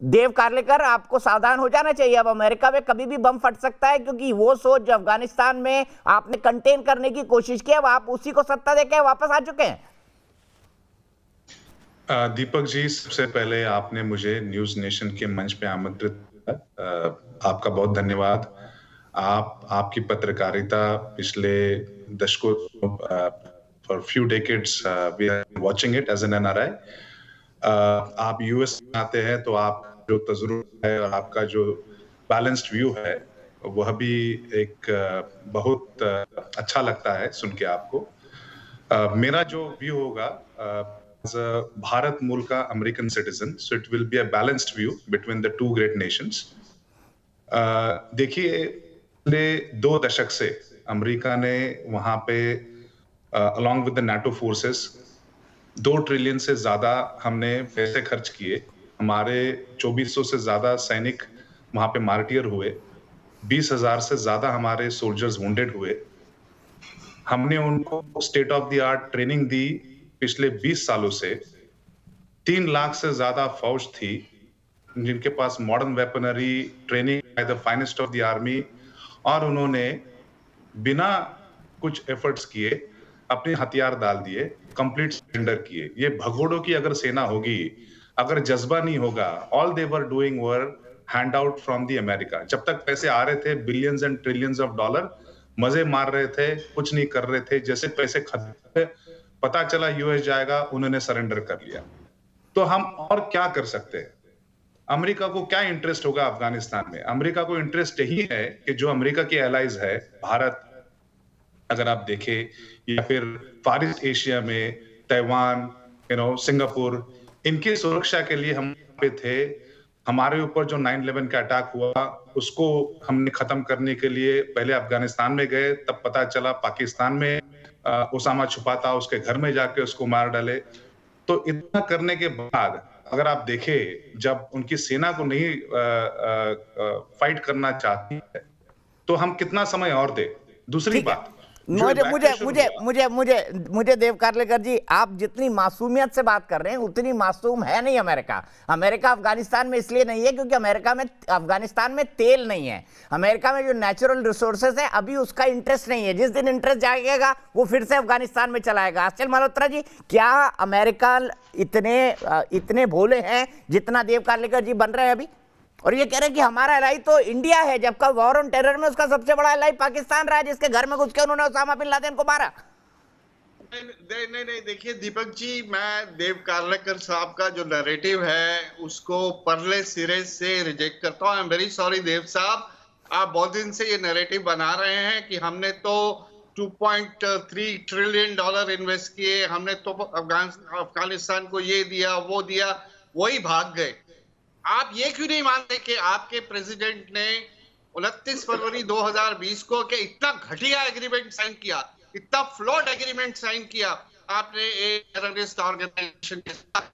देव कार्लेकर, आपको सावधान हो जाना चाहिए। अब अमेरिका में कभी भी बम फट सकता है, क्योंकि वो सोच जो अफगानिस्तान में आपने कंटेन करने की कोशिश की, अब आप उसी को सत्ता देके वापस आ चुके हैं। दीपक जी, सबसे पहले आपने मुझे न्यूज नेशन के मंच पे आमंत्रित किया। आपका बहुत धन्यवाद। आपकी पत्रकारिता पिछले दशकों for few decades we are watching it as an NRI. आप यूएस में आते हैं तो आप जो तजुर्बा है और आपका जो बैलेंस्ड व्यू है वह भी एक बहुत अच्छा लगता है सुन के आपको। मेरा जो व्यू होगा, as a भारत मूल का American citizen, so it will be a balanced view between the two great nations. देखिए, पिछले 2 दशक से अमेरिका ने वहां पे along with the NATO forces 2 trillion से ज्यादा हमने पैसे खर्च किए। हमारे 2400 से ज्यादा सैनिक वहां पे मार्टियर हुए, 20,000 से ज्यादा हमारे सोल्जर्स वुंडेड हुए। हमने उनको state of the art training दी। पिछले 20 सालों से 3 लाख से ज्यादा फौज थी जिनके पास modern weaponry, training by the finest of the army, और उन्होंने बिना कुछ एफर्ट्स किए अपने हथियार डाल दिए, कंप्लीट सरेंडर किए। ये भगोड़ों की अगर सेना होगी, अगर जज्बा नहीं होगा, all they were doing were hand out from the America. जब तक पैसे आ रहे थे billions and trillions of dollar, मजे मार रहे थे, कुछ नहीं कर रहे थे। जैसे पैसे खत्म, पता चला यूएस जाएगा, उन्होंने सरेंडर कर लिया। तो हम और क्या कर सकते हैं? अमेरिका को क्या इंटरेस्ट होगा अफगानिस्तान में? अमेरिका को इंटरेस्ट यही है कि जो अमेरिका के एलाइज है, भारत अगर आप देखें, या फिर फार ईस्ट एशिया में ताइवान, सिंगापुर, इनकी सुरक्षा के लिए हम पे थे। हमारे ऊपर जो 9/11 का अटैक हुआ उसको हमने खत्म करने के लिए पहले अफगानिस्तान में गए, तब पता चला पाकिस्तान में उसामा छुपा था, उसके घर में जाके उसको मार डाले। तो इतना करने के बाद अगर आप देखें, जब उनकी सेना को नहीं फाइट करना चाहती है तो हम कितना समय और दे? दूसरी बात, मुझे देव कार्लेकर जी, आप जितनी मासूमियत से बात कर रहे हैं उतनी मासूम है नहीं अमेरिका। अमेरिका अफगानिस्तान में इसलिए नहीं है क्योंकि अफगानिस्तान में तेल नहीं है। अमेरिका में जो नेचुरल रिसोर्सेज है अभी उसका इंटरेस्ट नहीं है। जिस दिन इंटरेस्ट जाएगा वो फिर से अफगानिस्तान में चलाएगा। आश्चर्य मल्होत्रा जी, क्या अमेरिका इतने भोले हैं जितना देव कार्लेकर जी बन रहे हैं अभी? और ये कह रहे हैं कि हमारा एलाई तो इंडिया है, जबकि वॉर ऑन टेरर में उसका सबसे बड़ा एलाई पाकिस्तान रहा है, जिसके घर में घुस के उन्होंने उसामा बिन लादेन को मारा। नहीं, देखिए दीपक जी, मैं देव कार्लेकर साहब का जो नैरेटिव है उसको परले सिरे से रिजेक्ट करता हूं। आई एम वेरी सॉरी देव साहब, आप बहुत दिन से ये नैरेटिव बना रहे हैं कि हमने तो 2.3 ट्रिलियन डॉलर इन्वेस्ट किए, हमने तो अफगानिस्तान को ये दिया वो दिया, वही भाग गए। आप ये क्यों नहीं मानते कि आपके प्रेसिडेंट ने 29 फरवरी 2020 को कि इतना घटिया एग्रीमेंट साइन किया, इतना फ्लॉड एग्रीमेंट साइन किया आपने एक टेररिस्ट ऑर्गेनाइजेशन के साथ?